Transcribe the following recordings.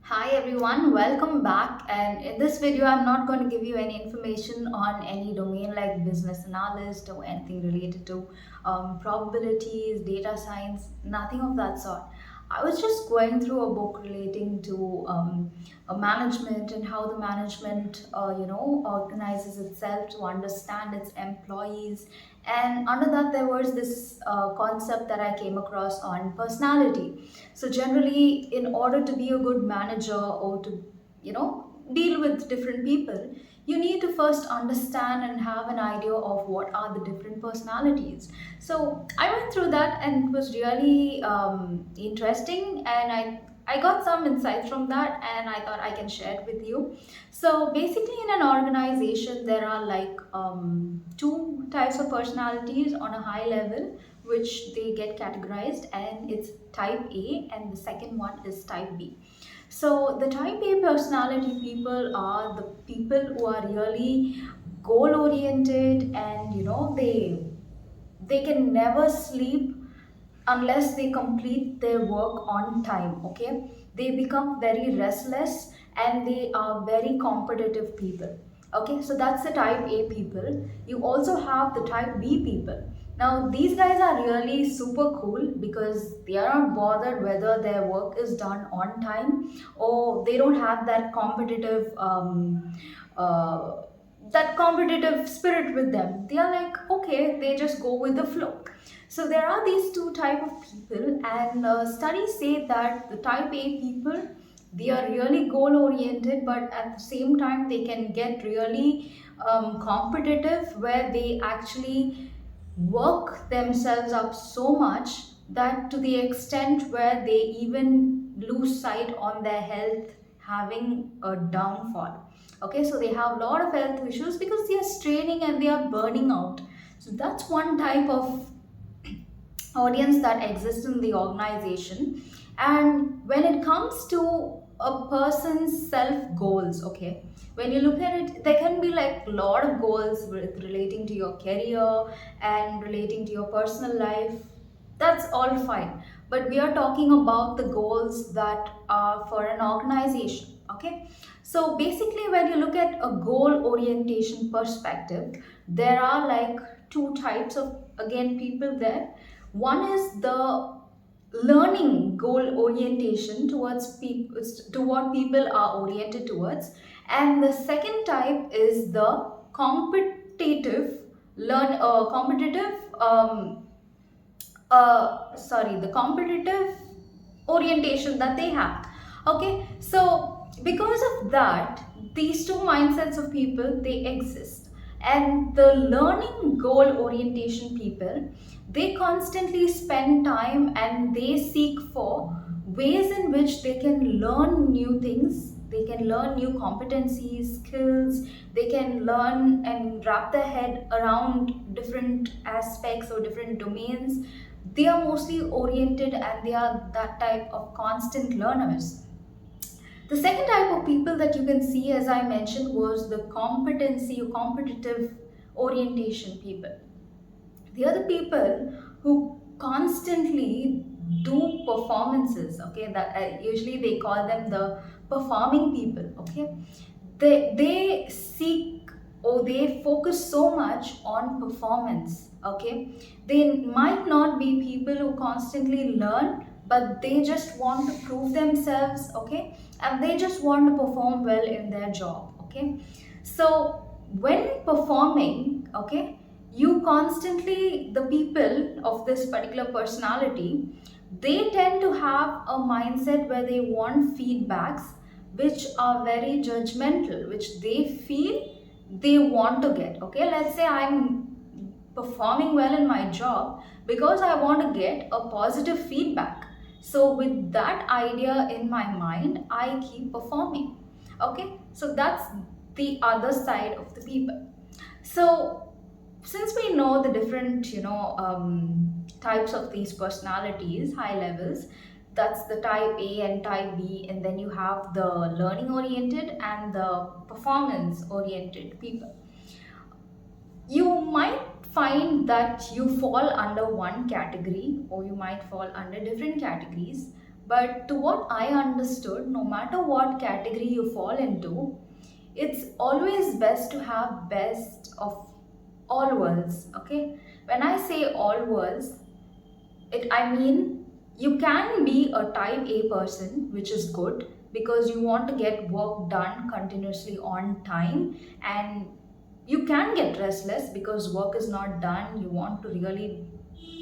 Hi everyone, welcome back. And in this video, I'm not going to give you any information on any domain like business analyst or anything related to probabilities, data science, nothing of that sort. I was just going through a book relating to management and how the management, organizes itself to understand its employees. And under that, there was this concept that I came across on personality. So generally, in order to be a good manager or to, deal with different people, you need to first understand and have an idea of what are the different personalities. So I went through that and it was really interesting, and I got some insights from that, and I thought I can share it with you. So basically, in an organization, there are like two types of personalities on a high level, which they get categorized, and it's type A, and the second one is type B. So the type A personality people are the people who are really goal oriented, and they can never sleep unless they complete their work on time. Okay, they become very restless and they are very competitive people. Okay, so that's the type A people. You also have the type B people. Now these guys are really super cool because they are not bothered whether their work is done on time, or they don't have uh, that competitive spirit with them. They are like, okay, they just go with the flow. So there are these two type of people, and studies say that the type A people, they are really goal oriented, but at the same time they can get really competitive, where they actually work themselves up so much that to the extent where they even lose sight on their health, having a downfall. Okay, so they have a lot of health issues because they are straining and they are burning out. So that's one type of audience that exists in the organization. And when it comes to a person's self goals, okay, when you look at it, there can be like a lot of goals with relating to your career and relating to your personal life. That's all fine, but we are talking about the goals that are for an organization. Okay, so basically, when you look at a goal orientation perspective, there are like two types of, again, people there. One is the learning goal orientation towards people, to what people are oriented towards, and the second type is the competitive competitive the competitive orientation that they have. Okay, so because of that, these two mindsets of people, they exist. And the learning goal orientation people, they constantly spend time and they seek for ways in which they can learn new things, they can learn new competencies, skills, they can learn and wrap their head around different aspects or different domains. They are mostly oriented and they are that type of constant learners. The second type of people that you can see, as I mentioned, was the competency or competitive orientation people. They are the people who constantly do performances. Okay, that usually they call them the performing people. Okay, they seek or they focus so much on performance. Okay, they might not be people who constantly learn, but they just want to prove themselves. Okay, and they just want to perform well in their job. Okay, so when performing, okay, you constantly, the people of this particular personality, they tend to have a mindset where they want feedbacks which are very judgmental, which they feel they want to get. Okay, let's say I'm performing well in my job because I want to get a positive feedback. So with that idea in my mind, I keep performing. Okay, so that's the other side of the people. So since we know the different types of these personalities, high levels, that's the type A and type B, and then you have the learning oriented and the performance oriented people. You might find that you fall under one category or you might fall under different categories, But to what I understood, no matter what category you fall into, it's always best to have best of all worlds. Okay, when I say all worlds, it I mean you can be a type A person, which is good because you want to get work done continuously on time, and you can get restless because work is not done, you want to really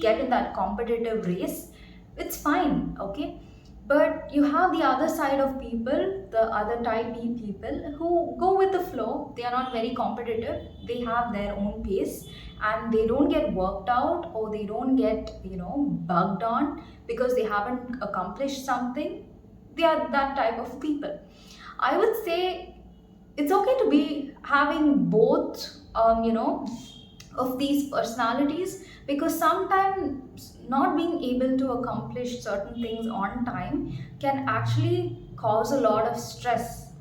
get in that competitive race. It's fine, okay. But you have the other side of people, the other type B people who go with the flow. They are not very competitive, they have their own pace, and they don't get worked out, or they don't get, bugged on because they haven't accomplished something. They are that type of people. I would say it's okay to be having both, of these personalities, because sometimes not being able to accomplish certain things on time can actually cause a lot of stress,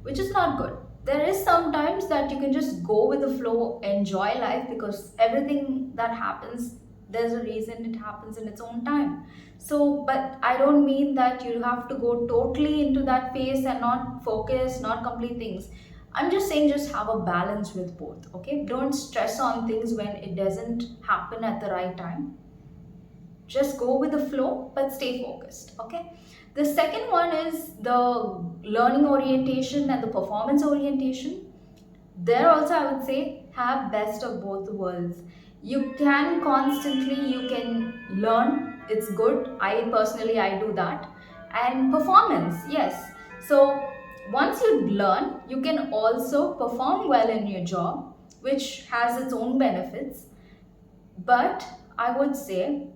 which is not good. There is sometimes that you can just go with the flow, enjoy life, because everything that happens, there's a reason it happens in its own time. So, but I don't mean that you have to go totally into that phase and not focus, not complete things. I'm just saying just have a balance with both, okay? Don't stress on things when it doesn't happen at the right time. Just go with the flow, but stay focused, okay? The second one is the learning orientation and the performance orientation. There also I would say have best of both the worlds. You can constantly, you can learn, it's good. I personally, I do that. And performance, yes. So once you learn, you can also perform well in your job, which has its own benefits. But I would say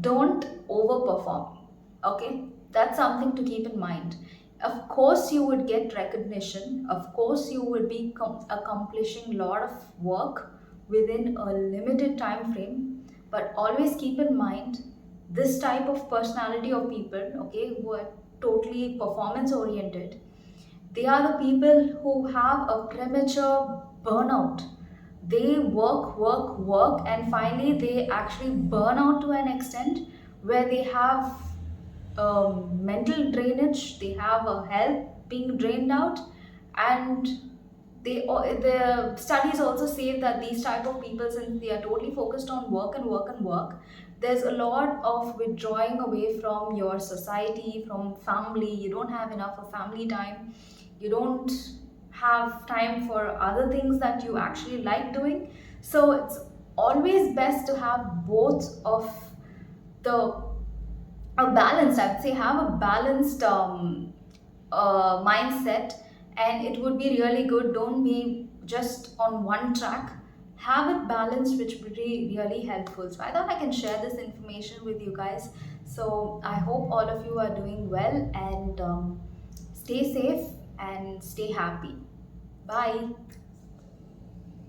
don't overperform, okay. That's something to keep in mind. Of course you would get recognition, of course you would be accomplishing a lot of work within a limited time frame, but always keep in mind this type of personality of people, okay, who are totally performance oriented, they are the people who have a premature burnout. They work, and finally they actually burn out to an extent where they have mental drainage, they have a health being drained out, and the studies also say that these type of people, since they are totally focused on work and work and work, there's a lot of withdrawing away from your society, from family. You don't have enough of family time, you don't have time for other things that you actually like doing. So it's always best to have both of the a balanced, I would say have a balanced mindset, and it would be really good. Don't be just on one track, have it balanced, which would be really helpful. So I thought I can share this information with you guys. So I hope all of you are doing well, and stay safe and stay happy. Bye.